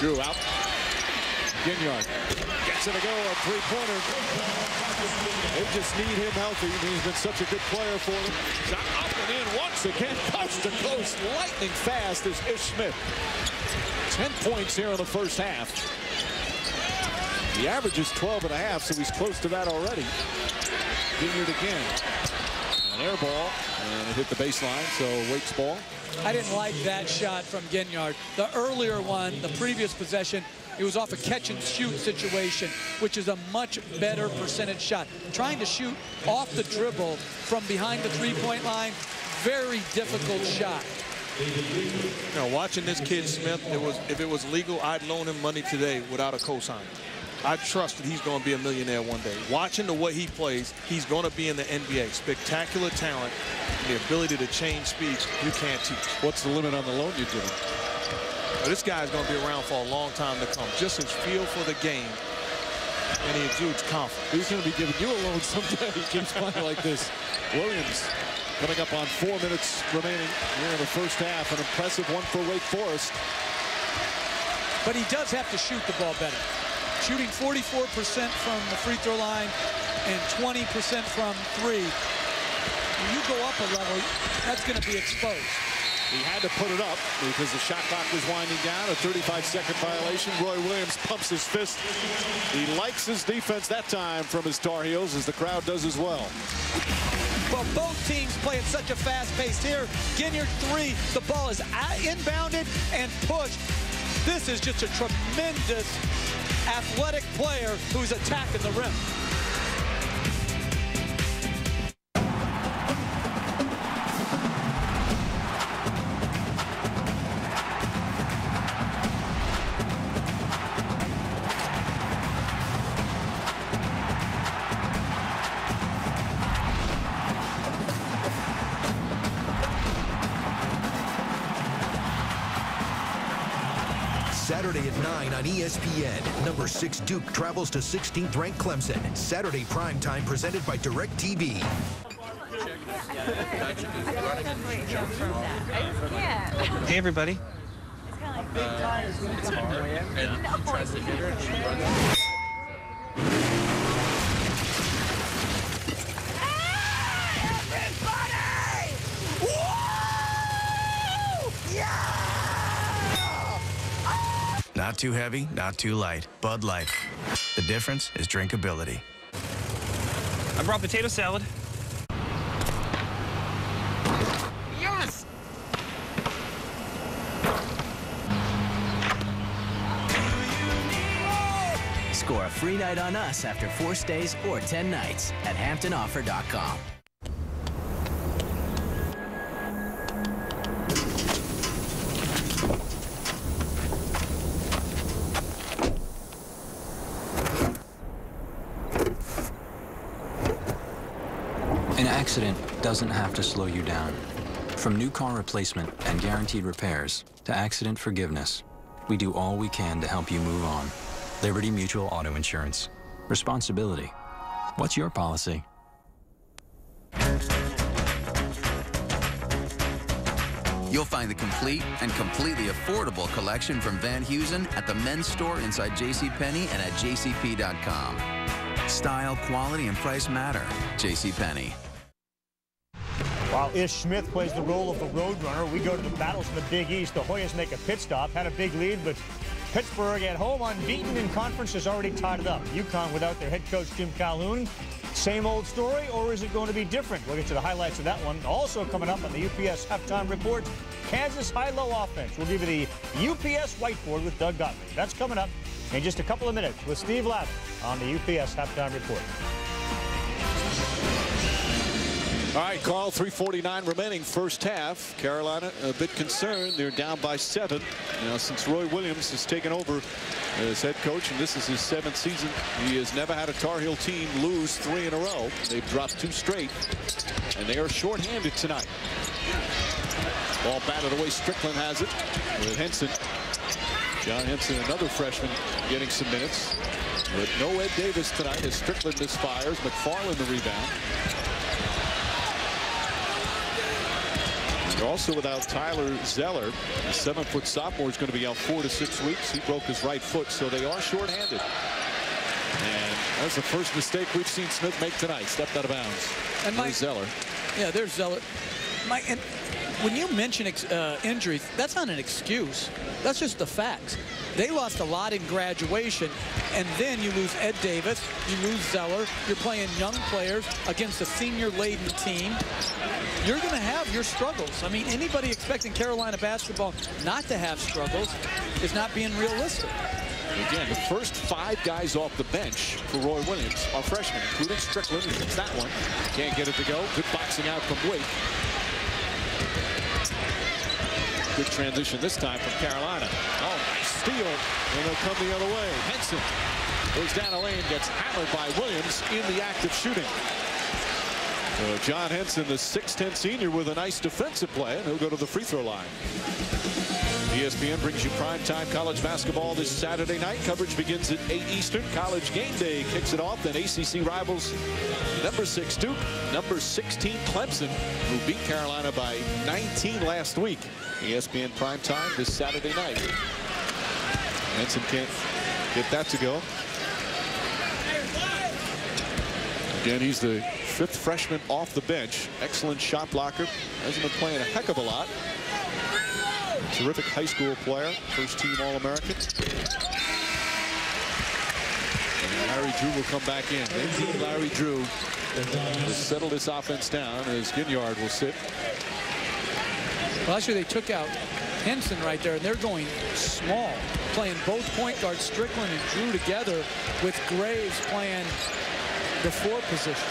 Drew out. Ginyard gets it to go, a three-pointer. They just need him healthy. He's been such a good player for them. Shot up and in once again, coast to coast, lightning fast is Ish Smith. 10 points here in the first half. The average is 12.5, so he's close to that already. Ginyard again. An air ball, and it hit the baseline, so Wake's ball. I didn't like that shot from Ginyard. The earlier one, the previous possession, it was off a catch-and-shoot situation, which is a much better percentage shot. Trying to shoot off the dribble from behind the three-point line, very difficult shot. You know, watching this kid Smith, if it was legal, I'd loan him money today without a cosign. I trust that he's going to be a millionaire one day. Watching the way he plays, he's going to be in the NBA. Spectacular talent, and the ability to change speeds, you can't teach. What's the limit on the loan you're doing? Well, this guy's going to be around for a long time to come. Just his feel for the game, and he exudes confidence. He's going to be giving you a loan someday. He keeps playing like this. Williams coming up on 4 minutes remaining here in the first half. An impressive one for Wake Forest. But he does have to shoot the ball better. Shooting 44% from the free throw line and 20% from three. When you go up a level, that's going to be exposed. He had to put it up because the shot clock was winding down. A 35-second violation. Roy Williams pumps his fist. He likes his defense that time from his Tar Heels, as the crowd does as well. Well, both teams play at such a fast pace here. Ginyard three, the ball is inbounded and pushed. This is just a tremendous athletic player who's attacking the rim. Saturday at 9 on ESPN. Number 6 Duke travels to 16th ranked Clemson. Saturday primetime presented by DirecTV. Hey everybody. It's hard. And he tries to hit her and she runs. Not too heavy, not too light. Bud Light. The difference is drinkability. I brought potato salad. Yes! Score a free night on us after 4 stays or 10 nights at HamptonOffer.com. An accident doesn't have to slow you down. From new car replacement and guaranteed repairs to accident forgiveness, we do all we can to help you move on. Liberty Mutual Auto Insurance. Responsibility. What's your policy? You'll find the complete and completely affordable collection from Van Heusen at the men's store inside JCPenney and at jcp.com. Style, quality, and price matter. JCPenney. While Ish Smith plays the role of the roadrunner, we go to the battles in the Big East. The Hoyas make a pit stop, had a big lead, but Pittsburgh at home unbeaten in conference has already tied it up. UConn without their head coach Jim Calhoun. Same old story, or is it going to be different? We'll get to the highlights of that one. Also coming up on the UPS halftime report, Kansas high-low offense. We'll give you the UPS whiteboard with Doug Gottlieb. That's coming up in just a couple of minutes with Steve Lavin on the UPS halftime report. All right, Carl, 3:49 remaining first half. Carolina a bit concerned. They're down by 7. Now, since Roy Williams has taken over as head coach, and this is his 7th season, he has never had a Tar Heel team lose 3 in a row. They've dropped 2 straight, and they are shorthanded tonight. Ball batted away. Strickland has it with Henson. John Henson, another freshman, getting some minutes. But no Ed Davis tonight as Strickland misfires. McFarland the rebound. They're also without Tyler Zeller. The 7-foot sophomore is going to be out 4 to 6 weeks. He broke his right foot, so they are shorthanded. And that's the first mistake we've seen Smith make tonight. Stepped out of bounds. And there's Zeller. Yeah, there's Zeller. Mike, and when you mention injuries, that's not an excuse. That's just the facts. They lost a lot in graduation, and then you lose Ed Davis, you lose Zeller. You're playing young players against a senior-laden team. You're going to have your struggles. I mean, anybody expecting Carolina basketball not to have struggles is not being realistic. Again, the first 5 guys off the bench for Roy Williams are freshmen, including Strickland, who gets that one. Can't get it to go. Good boxing out from Wake. Good transition this time from Carolina. Oh, nice steal. And they'll come the other way. Henson goes down a lane, gets hammered by Williams in the act of shooting. So John Henson, the 6'10 senior, with a nice defensive play, and he'll go to the free throw line. ESPN brings you primetime college basketball this Saturday night. Coverage begins at 8 Eastern. College Game Day kicks it off. Then ACC rivals number 6 Duke, number 16 Clemson, who beat Carolina by 19 last week. ESPN primetime this Saturday night. Henson can't get that to go. Again, he's the 5th freshman off the bench. Excellent shot blocker. Hasn't been playing a heck of a lot. Terrific high school player, first-team All-American. And Larry Drew will come back in. They need Larry Drew to settle this offense down as Ginyard will sit. Well, actually, they took out Henson right there, and they're going small, playing both point guards, Strickland and Drew, together, with Graves playing the 4 position.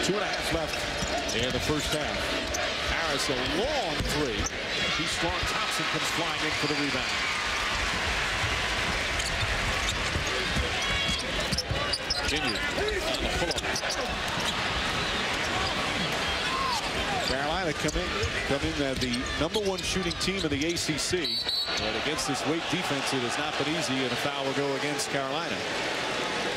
2.5 left in the first half. Harris, a long 3. Too strong. Thompson comes flying in for the rebound. Ginyard. Carolina come in as the #1 shooting team in the ACC. But against this Wake defense, it has not been easy, and a foul will go against Carolina.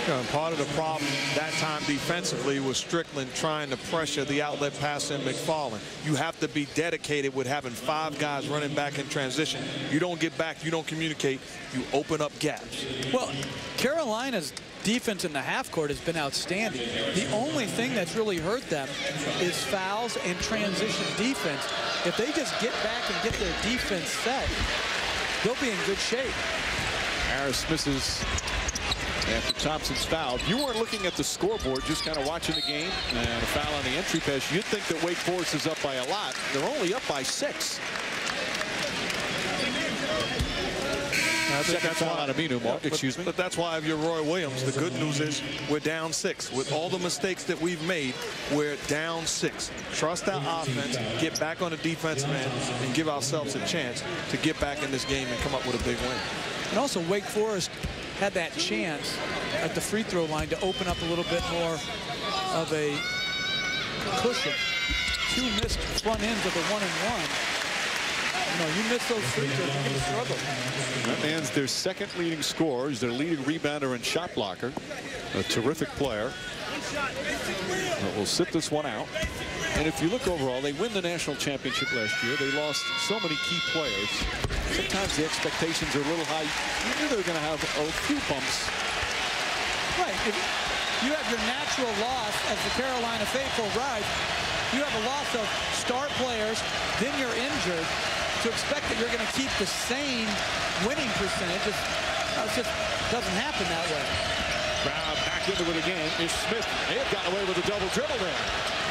And part of the problem that time defensively was Strickland trying to pressure the outlet pass in McFarland. You have to be dedicated with having 5 guys running back in transition. You don't get back, you don't communicate, you open up gaps. Well, Carolina's defense in the half court has been outstanding. The only thing that's really hurt them is fouls and transition defense. If they just get back and get their defense set, they'll be in good shape. Harris misses after Thompson's foul. If you weren't looking at the scoreboard, just kind of watching the game, and a foul on the entry pass, you'd think that Wake Forest is up by a lot. They're only up by 6. I think that's why, on Aminu, Mark, excuse me. But that's why if you're Roy Williams, the good news is we're down 6. With all the mistakes that we've made, we're down 6. Trust our offense, get back on the defensive end, and give ourselves a chance to get back in this game and come up with a big win. And also, Wake Forest had that chance at the free throw line to open up a little bit more of a cushion. 2 missed front ends of the 1-and-1. You know, you miss those free throws, you're going to struggle. That man's their 2nd leading scorer. He's their leading rebounder and shot blocker. A terrific player. But we'll sit this one out. And if you look overall, they win the national championship last year. They lost so many key players. Sometimes the expectations are a little high. You knew they were going to have a few bumps. Right. If you have your natural loss as the Carolina faithful rise. You have a loss of star players, then you're injured. To expect that you're going to keep the same winning percentage, it just doesn't happen that way. Brown back into it again. Is Smith may have gotten away with a double dribble there.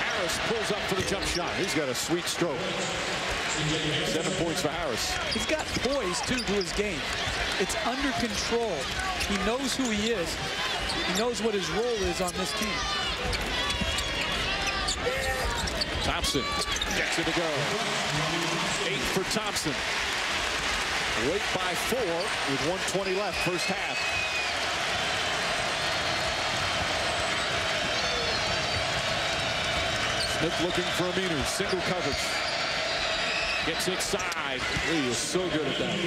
Harris pulls up for the jump shot. He's got a sweet stroke. 7 points for Harris. He's got poise, too, to his game. It's under control. He knows who he is. He knows what his role is on this team. Thompson gets it to go. 8 for Thompson. Wake by 4 with 1:20 left, first half. Smith looking for Aminu, single coverage. Gets inside. He is so good at that.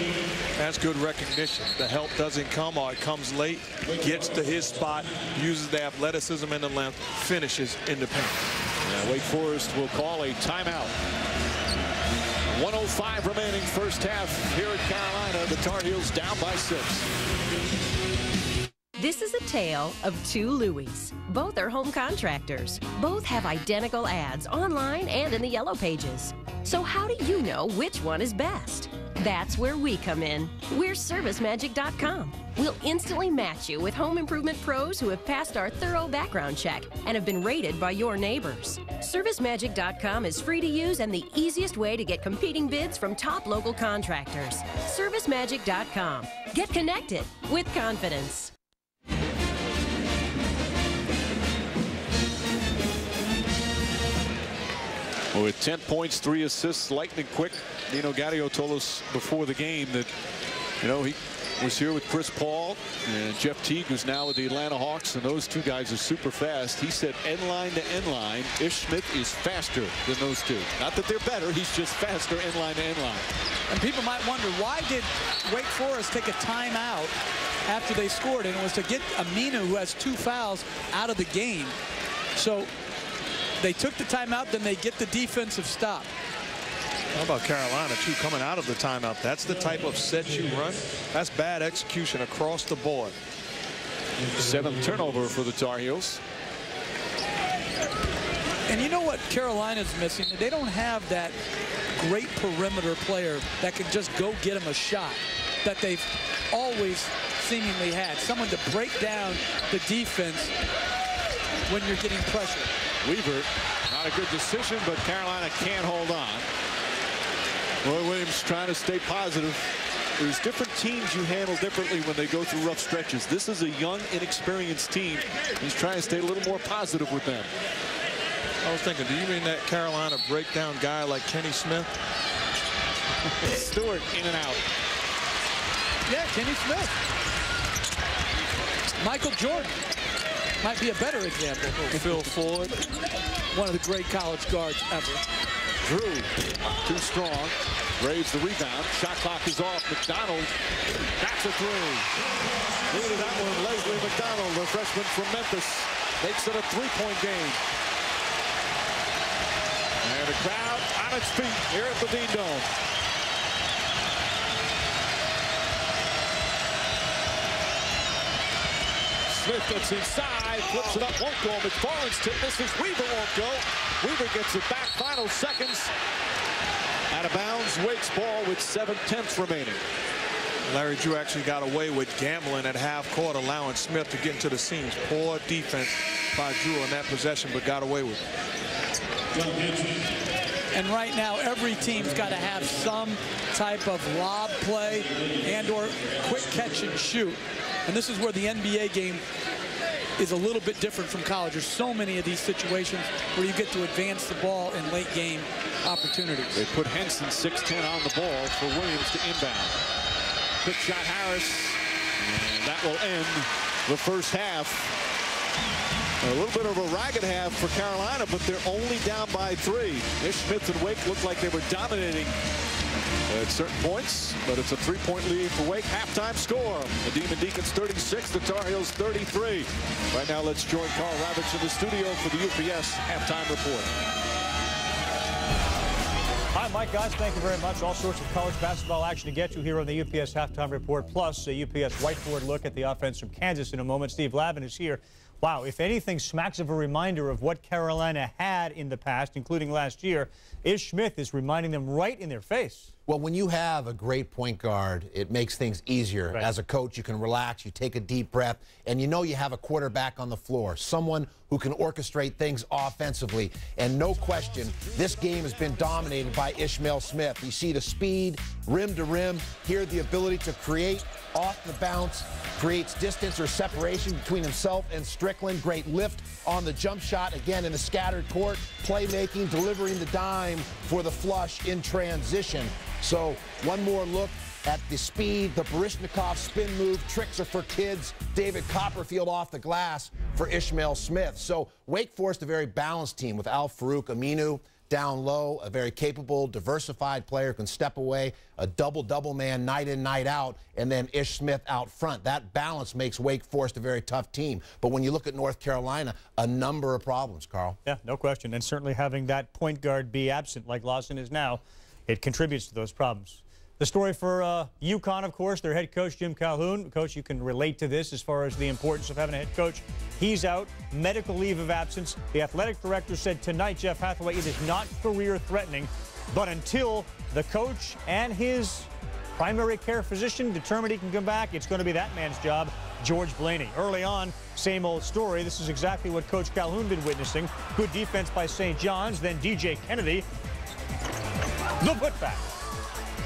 That's good recognition. The help doesn't come, or it comes late. Gets to his spot, uses the athleticism and the length, finishes in the paint. Wake Forest will call a timeout. 1:05 remaining first half here at Carolina. The Tar Heels down by 6. This is a tale of two Louis. Both are home contractors. Both have identical ads online and in the Yellow Pages. So how do you know which one is best? That's where we come in. We're ServiceMagic.com. We'll instantly match you with home improvement pros who have passed our thorough background check and have been rated by your neighbors. ServiceMagic.com is free to use and the easiest way to get competing bids from top local contractors. ServiceMagic.com. Get connected with confidence. Well, with 10 points, 3 assists, lightning quick. Dino Gadio told us before the game that, he was here with Chris Paul and Jeff Teague, who's now with the Atlanta Hawks, and those two guys are super fast. He said end line to end line, Ish Smith is faster than those two. Not that they're better, he's just faster end line to end line. And people might wonder, why did Wake Forest take a timeout after they scored? And it was to get Aminu, who has 2 fouls, out of the game. So they took the timeout, then they get the defensive stop. How about Carolina, too, coming out of the timeout? That's the type of set you run. That's bad execution across the board. 7th turnover for the Tar Heels. And you know what Carolina's missing? They don't have that great perimeter player that can just go get them a shot that they've always seemingly had. Someone to break down the defense when you're getting pressure. Weaver, not a good decision, but Carolina can't hold on. Roy Williams trying to stay positive. There's different teams you handle differently when they go through rough stretches. This is a young, inexperienced team. He's trying to stay a little more positive with them. I was thinking, do you mean that Carolina breakdown guy like Kenny Smith? Stewart in and out. Yeah, Kenny Smith. Michael Jordan might be a better example. Phil Ford, one of the great college guards ever. Drew, too strong. Braves the rebound. Shot clock is off. McDonald. That's a 3. Look at that one. Leslie McDonald, the freshman from Memphis, makes it a 3-point game. And the crowd on its feet here at the Dean Dome. Smith gets inside, flips it up, won't go. McFarland's tip misses. Weaver won't go. Weaver gets it back. Final seconds. Out of bounds. Wake's ball with 7/10 remaining. Larry Drew actually got away with gambling at half court, allowing Smith to get into the seams. Poor defense by Drew on that possession, but got away with it. And right now, every team's got to have some type of lob play and or quick catch and shoot. And this is where the NBA game is a little bit different from college. There's so many of these situations where you get to advance the ball in late game opportunities. They put Henson 6'10" on the ball for Williams to inbound. Quick shot Harris, and that will end the first half. A little bit of a ragged half for Carolina, but they're only down by 3. Ish Smith and Wake looked like they were dominating at certain points, but it's a 3-point lead for Wake. Halftime score: the Demon Deacons 36, the Tar Heels 33. Right now, let's join Carl Ravitch in the studio for the UPS halftime report. Hi, Mike, guys. Thank you very much. All sorts of college basketball action to get to here on the UPS halftime report, plus a UPS whiteboard look at the offense from Kansas in a moment. Steve Lavin is here. Wow, if anything smacks of a reminder of what Carolina had in the past, including last year, Ish Smith is reminding them right in their face. Well, when you have a great point guard, it makes things easier. Right. As a coach, you can relax, you take a deep breath, and you know you have a quarterback on the floor, someone who can orchestrate things offensively. And no question, this game has been dominated by Ishmael Smith. You see the speed, rim to rim, here the ability to create off the bounce, creates distance or separation between himself and Strickland. Great lift on the jump shot, again in a scattered court, playmaking, delivering the dime for the flush in transition. So one more look at the speed, the Baryshnikov spin move. Tricks are for kids. David Copperfield off the glass for Ishmael Smith. So Wake Forest, a very balanced team with Al Farouk, Aminu, down low, a very capable, diversified player, can step away, a double man night in, night out, and then Ish Smith out front. That balance makes Wake Forest a very tough team. But when you look at North Carolina, a number of problems, Carl. Yeah, no question. And certainly having that point guard be absent like Lawson is now, it contributes to those problems. The story for UConn, of course, their head coach, Jim Calhoun. Coach, you can relate to this as far as the importance of having a head coach. He's out, medical leave of absence. The athletic director said tonight, Jeff Hathaway, it is not career-threatening, but until the coach and his primary care physician determine he can come back, it's going to be that man's job, George Blaney. Early on, same old story. This is exactly what Coach Calhoun been witnessing. Good defense by St. John's, then DJ Kennedy, the putback.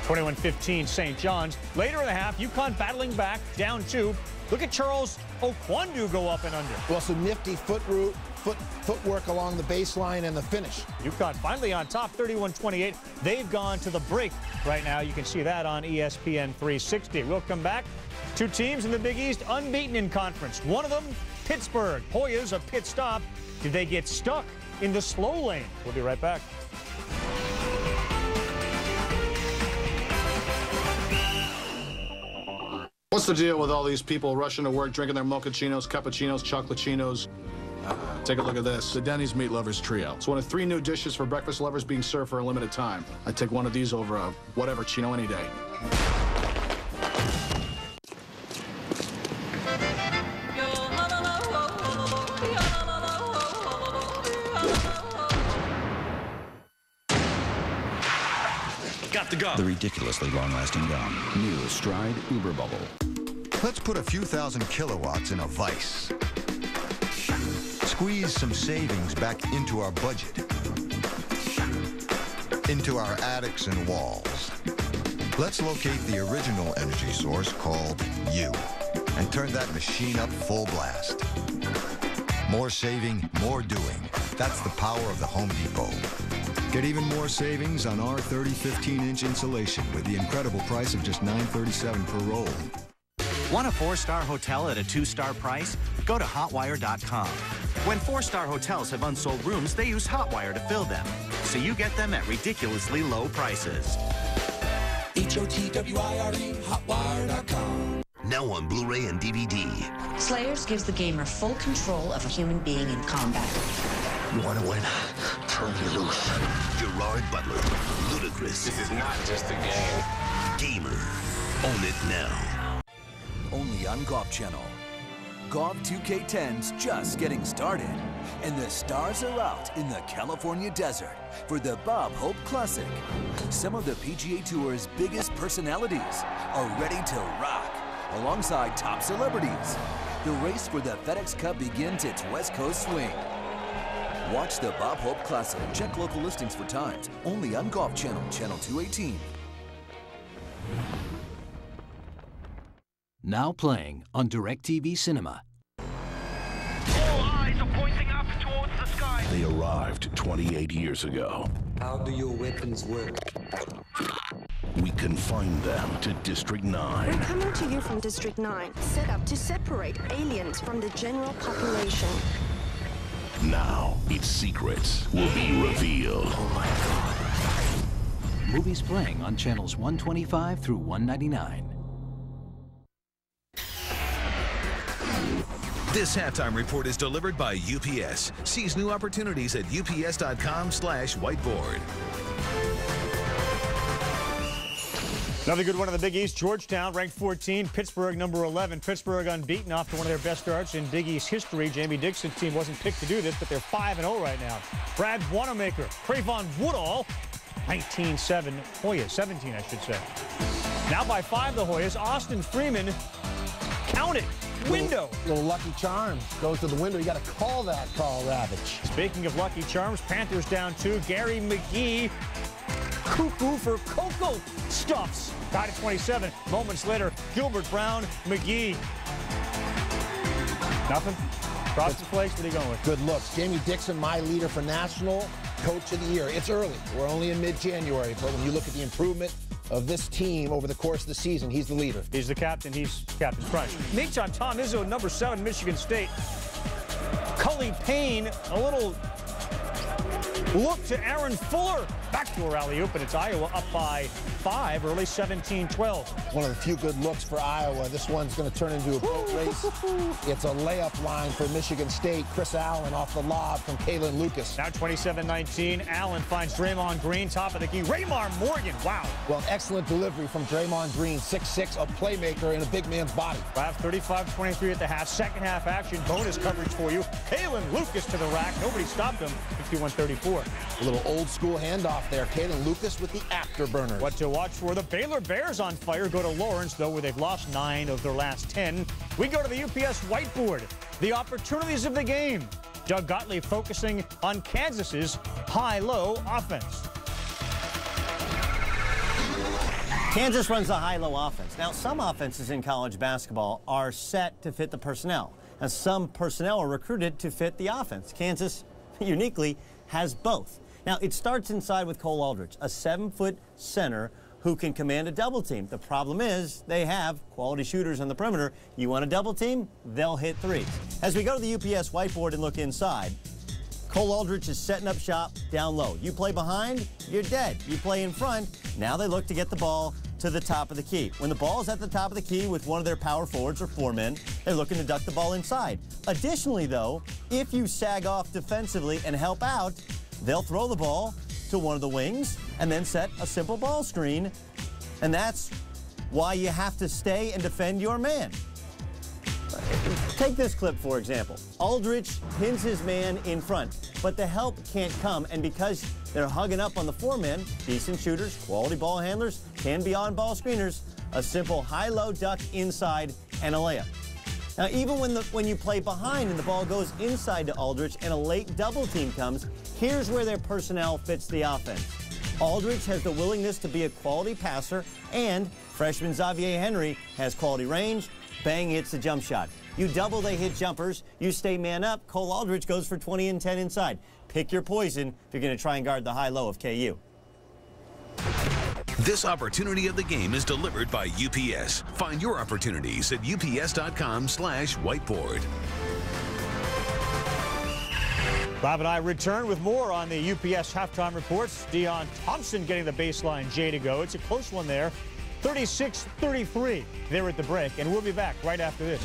21-15 St. John's. Later in the half, UConn battling back, down 2. Look at Charles Okwandu go up and under. Well, some nifty footwork along the baseline and the finish. UConn finally on top, 31-28. They've gone to the break right now. You can see that on ESPN 360. We'll come back. Two teams in the Big East unbeaten in conference. One of them, Pittsburgh. Hoyas a pit stop. Did they get stuck in the slow lane? We'll be right back. What's the deal with all these people rushing to work, drinking their mochachinos, cappuccinos, chocolatinos? Take a look at this. The Denny's Meat Lovers Trio. It's one of 3 new dishes for breakfast lovers being served for a limited time. I'd take one of these over a whatever chino any day. Got the gum. The ridiculously long-lasting gum. New Stride Uber Bubble. Let's put a few thousand kilowatts in a vise. Squeeze some savings back into our budget. Into our attics and walls. Let's locate the original energy source called you and turn that machine up full blast. More saving, more doing. That's the power of the Home Depot. Get even more savings on our 15-inch insulation with the incredible price of just $9.37 per roll. Want a 4-star hotel at a 2-star price? Go to Hotwire.com. When 4-star hotels have unsold rooms, they use Hotwire to fill them. So you get them at ridiculously low prices. HOTWIRE, Hotwire.com. Now on Blu-ray and DVD. Slayers gives the gamer full control of a human being in combat. You want to win? Turn you loose. Gerard Butler. Ludicrous. This is not just a game. Gamer. Own it now. Only on Golf Channel. Golf 2K10's just getting started, and the stars are out in the California desert for the Bob Hope Classic. Some of the PGA Tour's biggest personalities are ready to rock alongside top celebrities. The race for the FedEx Cup begins its West Coast swing. Watch the Bob Hope Classic. Check local listings for times. Only on Golf Channel, Channel 218. Now playing on DirecTV Cinema. All eyes are pointing up towards the sky. They arrived 28 years ago. How do your weapons work? We confined them to District 9. We're coming to you from District 9, set up to separate aliens from the general population. Now, its secrets will be revealed. Oh my God. Movies playing on channels 125 through 199. This halftime report is delivered by UPS. Seize new opportunities at ups.com/whiteboard. Another good one in the Big East. Georgetown ranked 14, Pittsburgh number 11. Pittsburgh unbeaten off to one of their best starts in Big East history. Jamie Dixon's team wasn't picked to do this, but they're 5-0 right now. Brad Wanamaker, Trayvon Woodall, 19-7. Hoyas, 17 I should say. Now by 5 the Hoyas. Austin Freeman, count it. Window. Little Lucky Charms goes to the window. You got to call that, Carl Ravitch. Speaking of Lucky Charms, Panthers down 2. Gary McGee, cuckoo for Cocoa Stuffs. Tied at 27. Moments later, Gilbert Brown, McGee. Nothing? Frosted Flakes, what are you going with? Good looks. Jamie Dixon, my leader for National Coach of the Year. It's early. We're only in mid-January, but when you look at the improvement of this team over the course of the season, he's the leader. He's the captain. He's captain's price. Meantime, Tom Izzo, number 7, Michigan State. Cully Payne, a little Look to Aaron Fuller. Backdoor alley-oop, and it's Iowa up by 5, early 17-12. One of the few good looks for Iowa. This one's going to turn into a boat race. It's a layup line for Michigan State. Chris Allen off the lob from Kalen Lucas. Now 27-19. Allen finds Draymond Green, top of the key. Raymar Morgan, wow. Well, excellent delivery from Draymond Green, 6'6", a playmaker in a big man's body. 35-23 at the half. Second half action, bonus coverage for you. Kalen Lucas to the rack. Nobody stopped him. 51-34. A little old school handoff there. Kalen Lucas with the afterburner. What to watch for? The Baylor Bears on fire. Go to Lawrence, though, where they've lost 9 of their last 10. We go to the UPS whiteboard. The opportunities of the game. Doug Gottlieb focusing on Kansas's high-low offense. Kansas runs the high-low offense. Now, some offenses in college basketball are set to fit the personnel, and some personnel are recruited to fit the offense. Kansas, uniquely, has both. Now, it starts inside with Cole Aldrich, a 7-foot center who can command a double team. The problem is they have quality shooters on the perimeter. You want a double team, they'll hit threes. As we go to the UPS whiteboard and look inside, Cole Aldrich is setting up shop down low. You play behind, you're dead. You play in front, now they look to get the ball to the top of the key. When the ball is at the top of the key with one of their power forwards or 4 men, they're looking to duck the ball inside. Additionally, though, if you sag off defensively and help out, they'll throw the ball to one of the wings and then set a simple ball screen. And that's why you have to stay and defend your man. Take this clip, for example. Aldrich pins his man in front, but the help can't come, and because they're hugging up on the 4 men, decent shooters, quality ball handlers, can be on-ball screeners, a simple high-low duck inside and a layup. Now, even when you play behind and the ball goes inside to Aldrich and a late double team comes, here's where their personnel fits the offense. Aldrich has the willingness to be a quality passer, and freshman Xavier Henry has quality range. Bang hits the jump shot. You double, they hit jumpers. You stay man up. Cole Aldrich goes for 20 and 10 inside. Pick your poison if you're going to try and guard the high-low of KU. This opportunity of the game is delivered by UPS. Find your opportunities at ups.com/whiteboard. Bob and I return with more on the UPS halftime reports. Deion Thompson getting the baseline J to go. It's a close one there. 36-33 there at the break, and we'll be back right after this.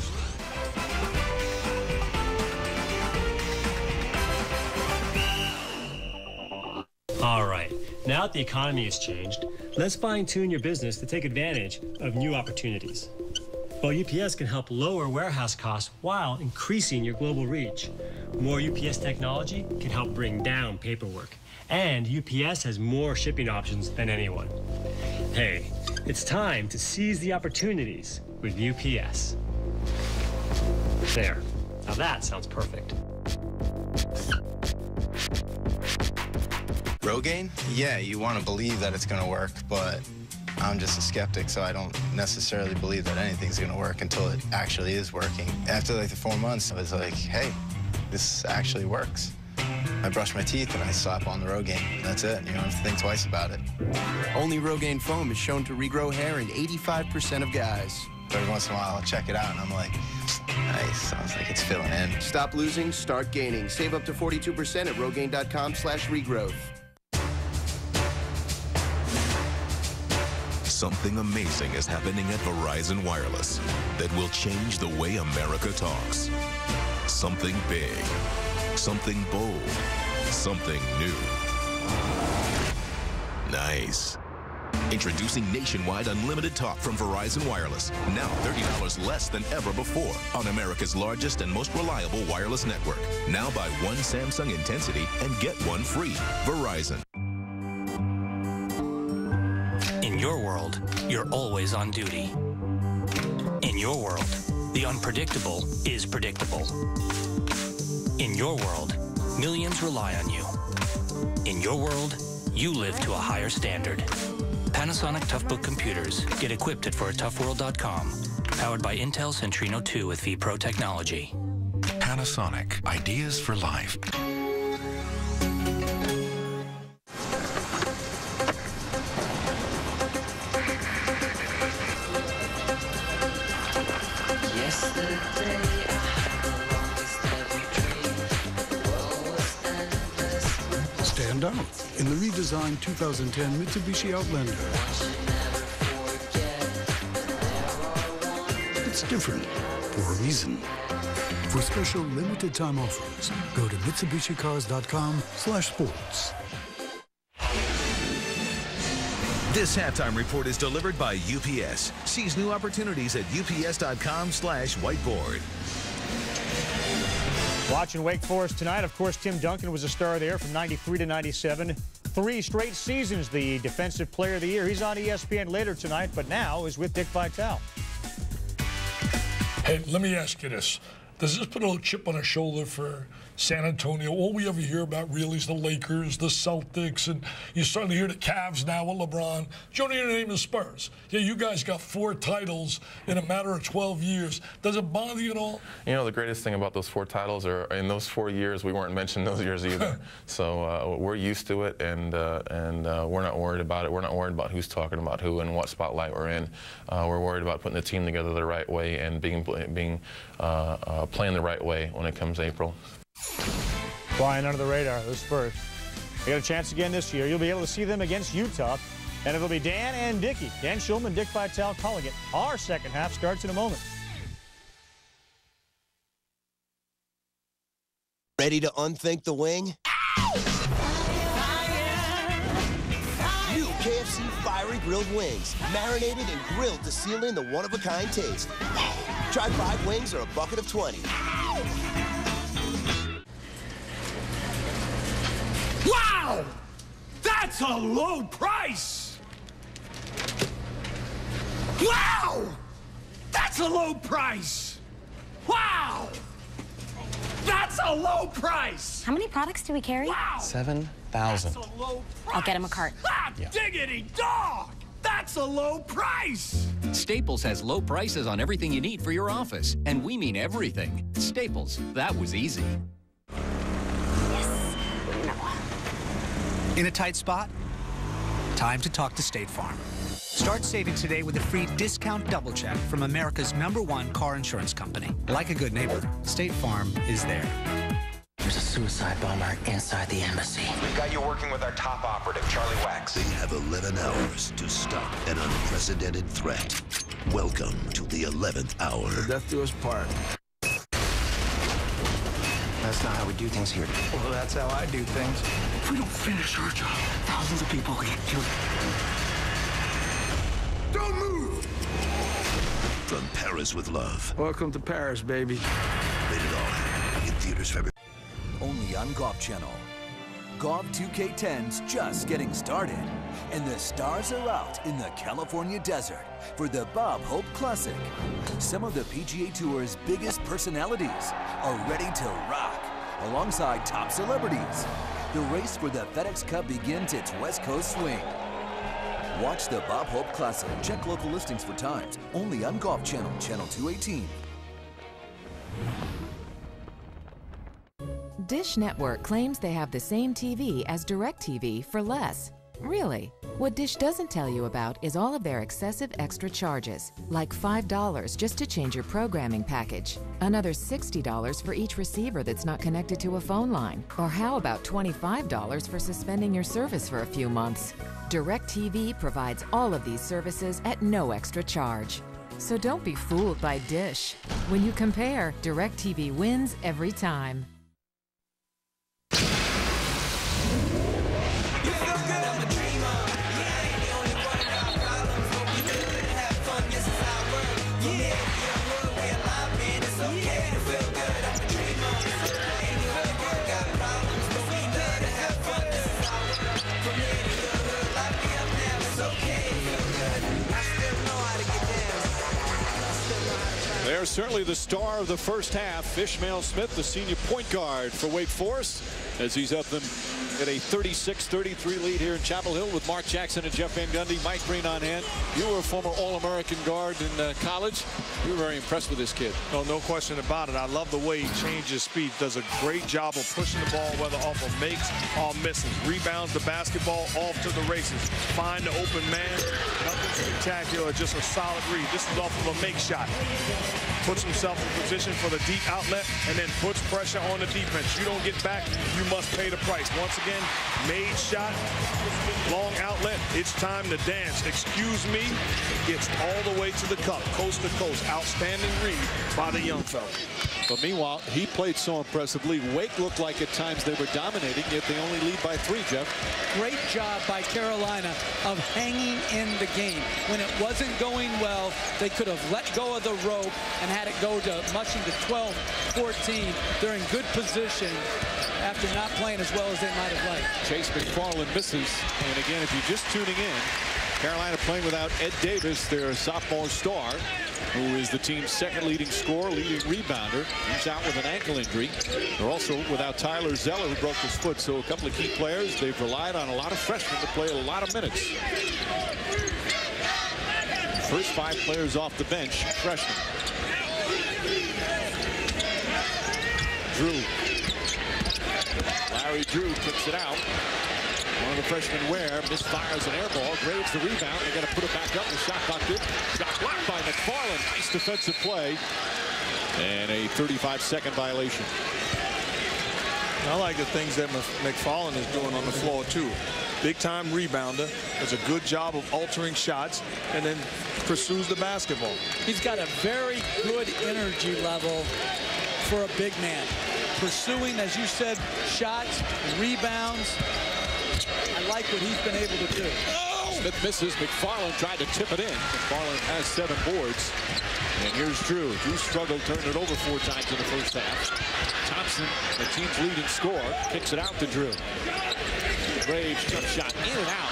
All right, now that the economy has changed, let's fine-tune your business to take advantage of new opportunities. Well, UPS can help lower warehouse costs while increasing your global reach. More UPS technology can help bring down paperwork. And UPS has more shipping options than anyone. Hey, it's time to seize the opportunities with UPS. There. Now that sounds perfect. Rogaine? Yeah, you want to believe that it's going to work, but I'm just a skeptic, so I don't necessarily believe that anything's going to work until it actually is working. After like the 4 months, I was like, hey, this actually works. I brush my teeth and I slap on the Rogaine. That's it. You don't have to think twice about it. Only Rogaine foam is shown to regrow hair in 85% of guys. Every once in a while, I'll check it out and I'm like, nice. Sounds like it's filling in. Stop losing, start gaining. Save up to 42% at Rogaine.com/regrowth. Something amazing is happening at Verizon Wireless that will change the way America talks. Something big, something bold, something new. Nice. Introducing nationwide unlimited talk from Verizon Wireless. Now $30 less than ever before on America's largest and most reliable wireless network. Now buy one Samsung Intensity and get one free. Verizon. In your world, you're always on duty. In your world, the unpredictable is predictable. In your world, millions rely on you. In your world, you live to a higher standard. Panasonic Toughbook computers get equipped at foratoughworld.com. Powered by Intel Centrino 2 with vPro technology. Panasonic. Ideas for life. Stand stand out in the redesigned 2010 Mitsubishi Outlander. It's different for a reason. For special limited time offers, go to MitsubishiCars.com/sports. This halftime report is delivered by UPS. Seize new opportunities at ups.com/whiteboard. Watching Wake Forest tonight, of course, Tim Duncan was a star there from 93 to 97. 3 straight seasons, the Defensive Player of the Year. He's on ESPN later tonight, but now is with Dick Vitale. Hey, let me ask you this. Does this put a little chip on our shoulder for San Antonio? All we ever hear about really is the Lakers, the Celtics, and you're starting to hear the Cavs now with LeBron. You don't hear the name of the Spurs. Yeah, you guys got 4 titles in a matter of 12 years. Does it bother you at all? You know, the greatest thing about those 4 titles are in those 4 years, we weren't mentioned those years either. So we're used to it, and we're not worried about it. We're not worried about who's talking about who and what spotlight we're in. We're worried about putting the team together the right way and playing the right way when it comes April. Flying under the radar, those Spurs. They got a chance again this year. You'll be able to see them against Utah. And it'll be Dan and Dickie. Dan Schulman, Dick Vitale calling it. Our second half starts in a moment. Ready to unthink the wing? New KFC Fiery Grilled Wings. Marinated and grilled to seal in the one-of-a-kind taste. Try 5 wings or a bucket of 20. Wow! That's a low price! Wow! That's a low price! Wow! That's a low price! How many products do we carry? Wow! 7,000. I'll get him a cart. Ah, Yeah. diggity dog! That's a low price! Staples has low prices on everything you need for your office. And we mean everything. Staples, that was easy. In a tight spot? Time to talk to State Farm. Start saving today with a free discount double check from America's #1 car insurance company. Like a good neighbor, State Farm is there. There's a suicide bomber inside the embassy. We've got you working with our top operative, Charlie Wax. They have 11 hours to stop an unprecedented threat. Welcome to the 11th hour. Death do us part. That's not how we do things here. Well, that's how I do things. If we don't finish our job, thousands of people will get killed. Don't move! From Paris with Love. Welcome to Paris, baby. Rated R. In theaters February. Only on Golf Channel. Golf 2K10's just getting started, and the stars are out in the California desert for the Bob Hope Classic. Some of the PGA Tour's biggest personalities are ready to rock, alongside top celebrities. The race for the FedEx Cup begins its West Coast swing. Watch the Bob Hope Classic. Check local listings for times. Only on Golf Channel, Channel 218. Dish Network claims they have the same TV as DirecTV for less. Really? What Dish doesn't tell you about is all of their excessive extra charges, like $5 just to change your programming package, another $60 for each receiver that's not connected to a phone line, or how about $25 for suspending your service for a few months? DirecTV provides all of these services at no extra charge. So don't be fooled by Dish. When you compare, DirecTV wins every time. There's certainly the star of the first half, Ishmael Smith, the senior point guard for Wake Forest, as he's up them at a 36-33 lead here in Chapel Hill with Mark Jackson and Jeff Van Gundy, Mike Green on hand. You were a former All-American guard in college. You were very impressed with this kid. Oh, no question about it. I love the way he changes speed. Does a great job of pushing the ball, whether off of makes or misses. Rebounds the basketball off to the races. Find the open man. Nothing spectacular, just a solid read. This is off of a make shot. Puts himself in position for the deep outlet and then puts pressure on the defense. You don't get back, you must pay the price. Once again, again. Made shot, long outlet. It's time to dance. Excuse me. Gets all the way to the cup, coast to coast. Outstanding read by the young fella. But meanwhile, he played so impressively. Wake looked like at times they were dominating, yet they only lead by 3, Jeff. Great job by Carolina of hanging in the game. When it wasn't going well, they could have let go of the rope and had it go to much into 12-14. They're in good position after not playing as well as they might have liked. Chase McFarland misses. And again, if you're just tuning in, Carolina playing without Ed Davis, their sophomore star, who is the team's second leading scorer, leading rebounder. He's out with an ankle injury. They're also without Tyler Zeller, who broke his foot. So a couple of key players. They've relied on a lot of freshmen to play a lot of minutes. First 5 players off the bench, freshmen. Drew. Larry Drew kicks it out. One of the freshmen misfires an air ball. Graves the rebound. They got to put it back up. The shot clock did. Shot blocked by McFarland. Nice defensive play. And a 35-second violation. I like the things that McFarland is doing on the floor, too. Big-time rebounder. Does a good job of altering shots and then pursues the basketball. He's got a very good energy level for a big man. Pursuing, as you said, shots, rebounds. I like what he's been able to do. Smith misses. McFarland tried to tip it in. McFarland has 7 boards. And here's Drew. Drew struggled, turned it over 4 times in the first half. Thompson, the team's leading scorer, kicks it out to Drew. Graves, jump shot, in and out.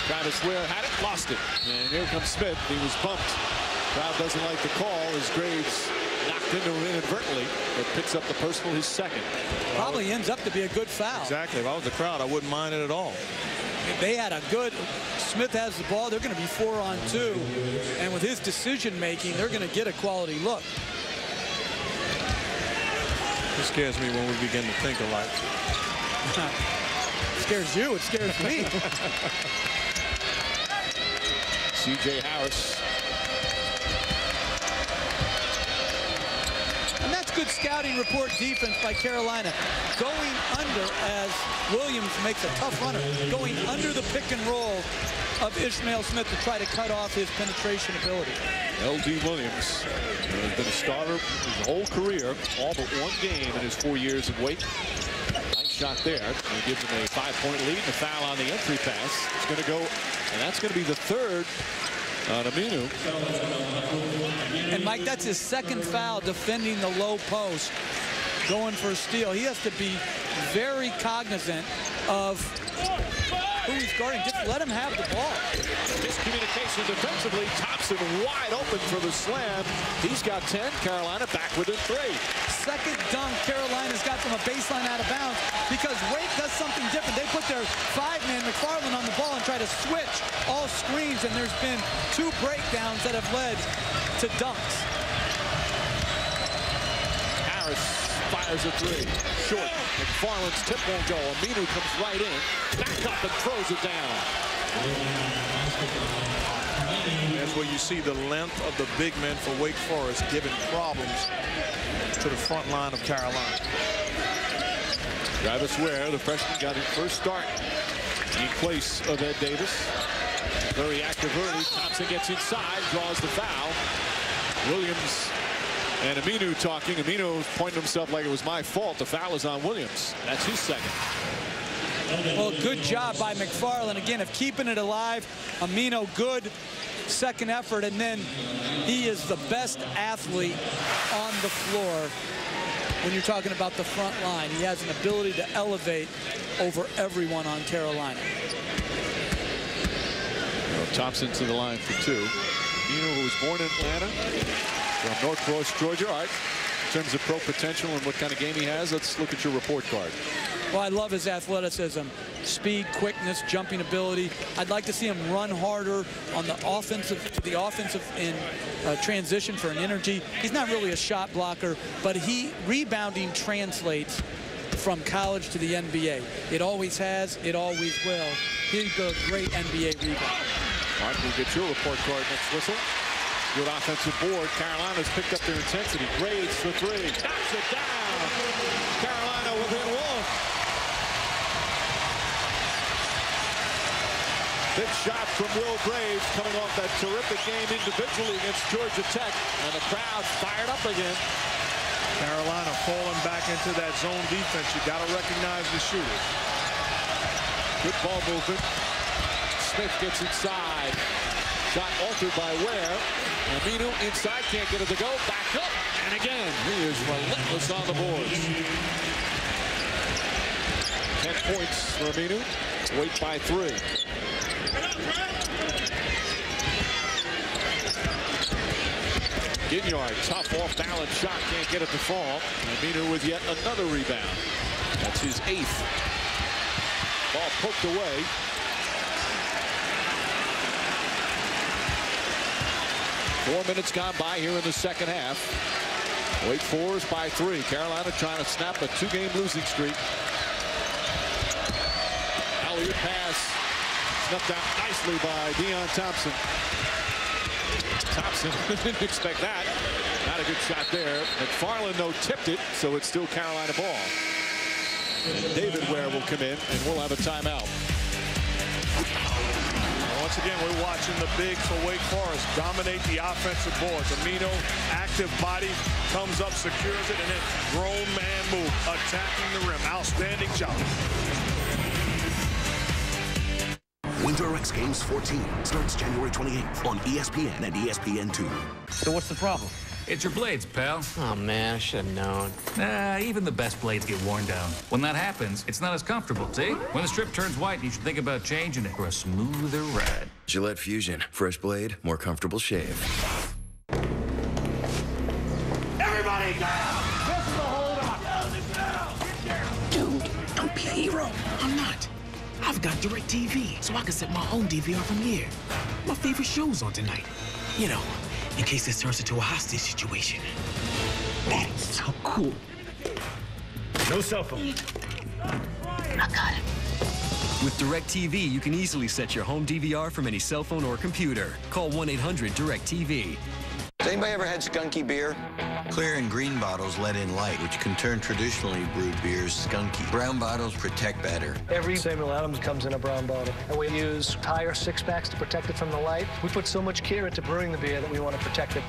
Travis Ware had it, lost it. And here comes Smith. He was bumped. Crowd doesn't like the call as Graves knocked into him inadvertently, but picks up the personal, his second. Probably ends up to be a good foul. Exactly. If I was the crowd, I wouldn't mind it at all. They had a good, Smith has the ball, they're going to be 4-on-2, and with his decision making, they're going to get a quality look. It scares me when we begin to think alike. It scares you, it scares me. C.J. Harris. And that's good scouting report defense by Carolina. Going under as Williams makes a tough runner. Going under the pick and roll of Ishmael Smith to try to cut off his penetration ability. L.D. Williams has been a starter his whole career, all but 1 game in his 4 years in Wake. Nice shot there. He gives him a 5-point lead and a foul on the entry pass. It's going to go, and that's going to be the 3rd on Aminu. And Mike, that's his 2nd foul defending the low post, going for a steal. He has to be very cognizant of who he's guarding. Just let him have the ball. Miscommunication defensively. Thompson wide open for the slam. He's got 10. Carolina back within 3. Second dunk Carolina's got from a baseline out of bounds because Wake does something different. They put their 5-man McFarland on the ball and try to switch all screens, and there's been 2 breakdowns that have led to dunks. Harris fires a 3. Short. McFarland's tip won't go. Aminu comes right in. Back up and throws it down. That's where you see the length of the big men for Wake Forest giving problems to the front line of Carolina. Travis Ware, the freshman, got his first start in place of Ed Davis. Very active early. Thompson gets inside, draws the foul. Williams and Aminu talking. Aminu pointed himself like it was my fault. The foul is on Williams. That's his 2nd. Well, good job by McFarland, again, of keeping it alive. Aminu, good 2nd effort, and then he is the best athlete on the floor when you're talking about the front line. He has an ability to elevate over everyone on Carolina. Well, Thompson to the line for 2. Aminu, who was born in Atlanta, from North Cross, Georgia. All right, in terms of pro potential and what kind of game he has, let's look at your report card. Well, I love his athleticism, speed, quickness, jumping ability. I'd like to see him run harder on the offensive, in transition for an energy. He's not really a shot blocker, but rebounding translates from college to the NBA. It always has, it always will. He's a great NBA rebound. All right, we'll get your report card next whistle. Good offensive board. Carolina's picked up their intensity. Graves for 3. Knocks it down. Carolina within 1. Big shot from Will Graves coming off that terrific game individually against Georgia Tech. And the crowd fired up again. Carolina falling back into that zone defense. You got to recognize the shooters. Good ball movement. Smith gets inside. Shot altered by Ware. Aminu inside, can't get it to go. Back up. And again, he is relentless on the boards. 10 points for Aminu. Wait by 3. Ginyard, tough off-balance shot, can't get it to fall. Aminu with yet another rebound. That's his 8th. Ball poked away. Four minutes gone by here in the second half. Wake Forest by 3. Carolina trying to snap a 2-game losing streak. Elliott pass snuffed out nicely by Deion Thompson. Thompson didn't expect that. Not a good shot there. McFarland, though, tipped it, so it's still Carolina ball. And David Ware will come in, and we'll have a timeout. Once again, we're watching the bigs for Wake Forest dominate the offensive boards. Amino, active body, comes up, secures it, and then grown man move, attacking the rim. Outstanding job. Winter X Games 14 starts January 28th on ESPN and ESPN2. So what's the problem? It's your blades, pal. Oh, man, I should have known. Nah, even the best blades get worn down. When that happens, it's not as comfortable, see? When the strip turns white, you should think about changing it for a smoother ride. Gillette Fusion. Fresh blade, more comfortable shave. Everybody down! This is the hold-up! Dude, don't be a hero. I'm not. I've got DirecTV, so I can set my own DVR from here. My favorite show's on tonight. You know, in case this turns into a hostage situation. That's so cool. No cell phone. I got it. With DirecTV, you can easily set your home DVR from any cell phone or computer. Call 1-800-DirecTV. Has anybody ever had skunky beer? Clear and green bottles let in light, which can turn traditionally brewed beers skunky. Brown bottles protect better. Every Samuel Adams comes in a brown bottle, and we use tire six-packs to protect it from the light. We put so much care into brewing the beer that we want to protect it.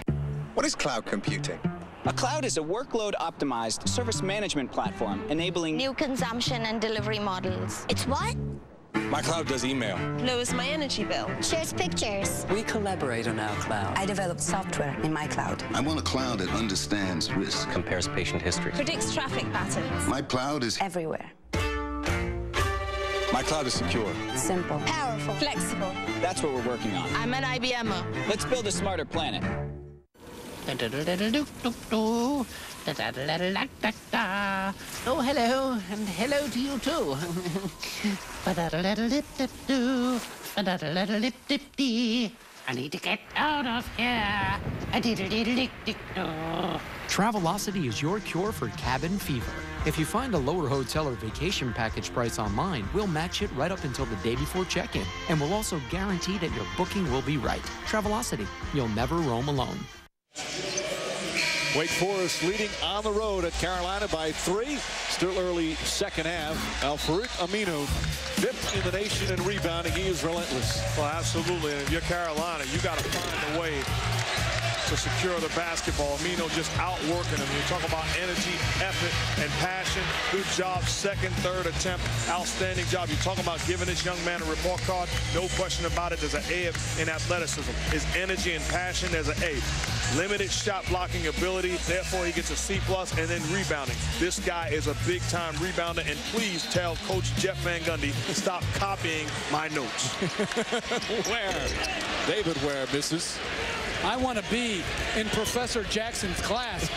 What is cloud computing? A cloud is a workload-optimized service management platform enabling new consumption and delivery models. It's what? My cloud does email. Lowers my energy bill. Shares pictures. We collaborate on our cloud. I developed software in my cloud. I want a cloud that understands risk. Compares patient history. Predicts traffic patterns. My cloud is everywhere. My cloud is secure. Simple. Powerful. Flexible. That's what we're working on. I'm an IBMer. Let's build a smarter planet. Oh, hello, and hello to you too. I need to get out of here. Travelocity is your cure for cabin fever. If you find a lower hotel or vacation package price online, we'll match it right up until the day before check-in, and we'll also guarantee that your booking will be right. Travelocity, you'll never roam alone. Wake Forest leading on the road at Carolina by 3. Still early second half. Al-Farouq Aminu, 5th in the nation in rebounding. He is relentless. Well, absolutely. And if you're Carolina, you got to find a way to secure the basketball. Amino just outworking him. You talk about energy, effort, and passion. Good job, second, third attempt. Outstanding job. You talk about giving this young man a report card. No question about it. There's an A in athleticism. His energy and passion, there's an A. Limited shot blocking ability. Therefore, he gets a C+, and then rebounding. This guy is a big-time rebounder, and please tell Coach Jeff Van Gundy to stop copying my notes. Ware. David Ware misses. I want to be in Professor Jackson's class.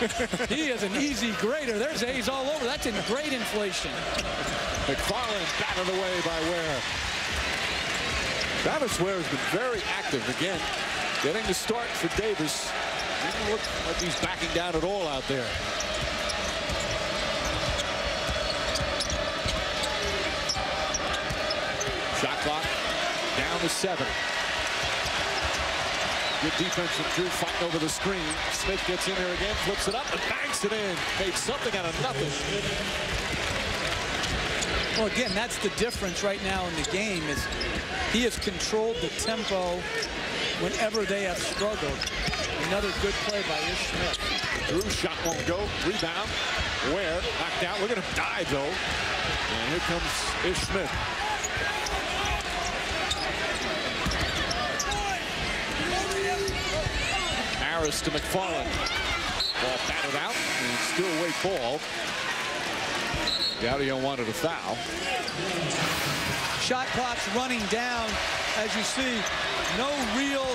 He is an easy grader. There's A's all over. That's in grade inflation. McFarland batted away by Ware. Travis Ware has been very active again, getting the start for Davis. Doesn't look like he's backing down at all out there. Shot clock down to 7. Good defense from Drew fighting over the screen. Smith gets in there again, flips it up and banks it in. Made something out of nothing. Well, again, that's the difference right now in the game is he has controlled the tempo whenever they have struggled. Another good play by Ish Smith. Drew shot won't go. Rebound. Ware knocked out. Look at him dive, though. And here comes Ish Smith. Harris to McFarland. Ball batted out. And still Wake ball. Gaudio wanted a foul. Shot clock's running down. As you see, no real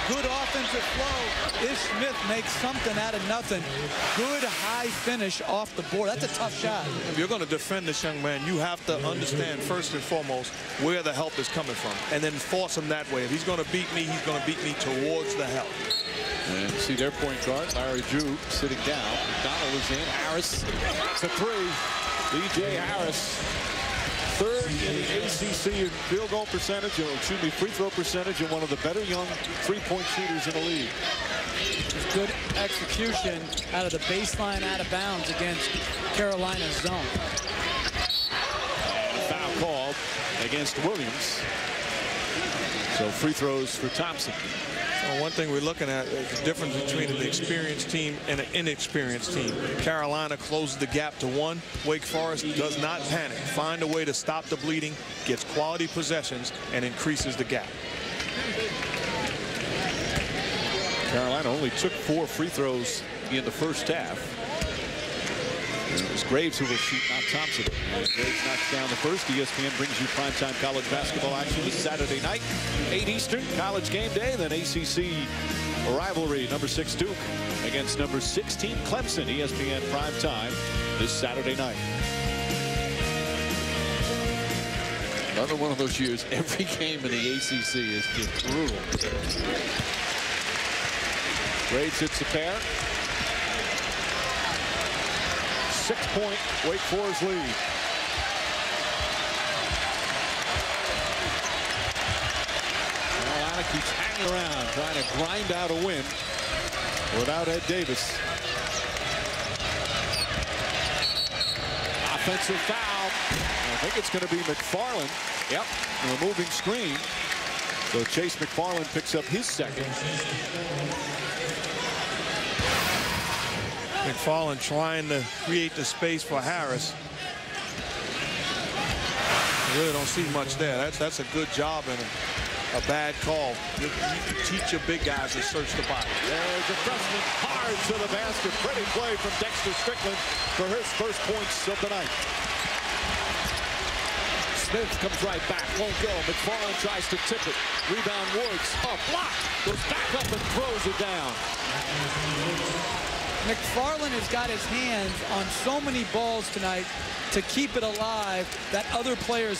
good offensive flow. Ish Smith makes something out of nothing. Good high finish off the board. That's a tough shot. If you're going to defend this young man, you have to understand first and foremost where the help is coming from, and then force him that way. If he's going to beat me, he's going to beat me towards the help. And see their point guard, Larry Drew, sitting down. McDonald is in. Harris to three. DJ Harris, third in the ACC in field goal percentage, or excuse me, free throw percentage, and one of the better young three-point shooters in the league. Just good execution out of the baseline, out of bounds against Carolina's zone. And a foul called against Williams. So free throws for Thompson. Well, one thing we're looking at is the difference between an experienced team and an inexperienced team. Carolina closes the gap to one. Wake Forest does not panic. Find a way to stop the bleeding, gets quality possessions, and increases the gap. Carolina only took 4 free throws in the first half. And it was Graves who will shoot, not Thompson. And Graves knocks down the first. ESPN brings you primetime college basketball action this Saturday night, 8 Eastern, college game day. Then ACC rivalry, number 6 Duke against number 16 Clemson. ESPN primetime this Saturday night. Another one of those years, every game in the ACC is just brutal. Graves hits the pair. 6-point Wake Forest lead. Carolina keeps hanging around, trying to grind out a win without Ed Davis. Offensive foul. I think it's going to be McFarland. Yep, a moving screen. So Chase McFarland picks up his second. McFarland trying to create the space for Harris. I really don't see much there. That's a good job and a bad call. You teach your big guys to search the body. There's a freshman hard to the basket. Pretty play from Dexter Strickland for his first points of the night. Smith comes right back, won't go. McFarland tries to tip it. Rebound Woods. Oh, block. Goes back up and throws it down. McFarland has got his hands on so many balls tonight to keep it alive that other players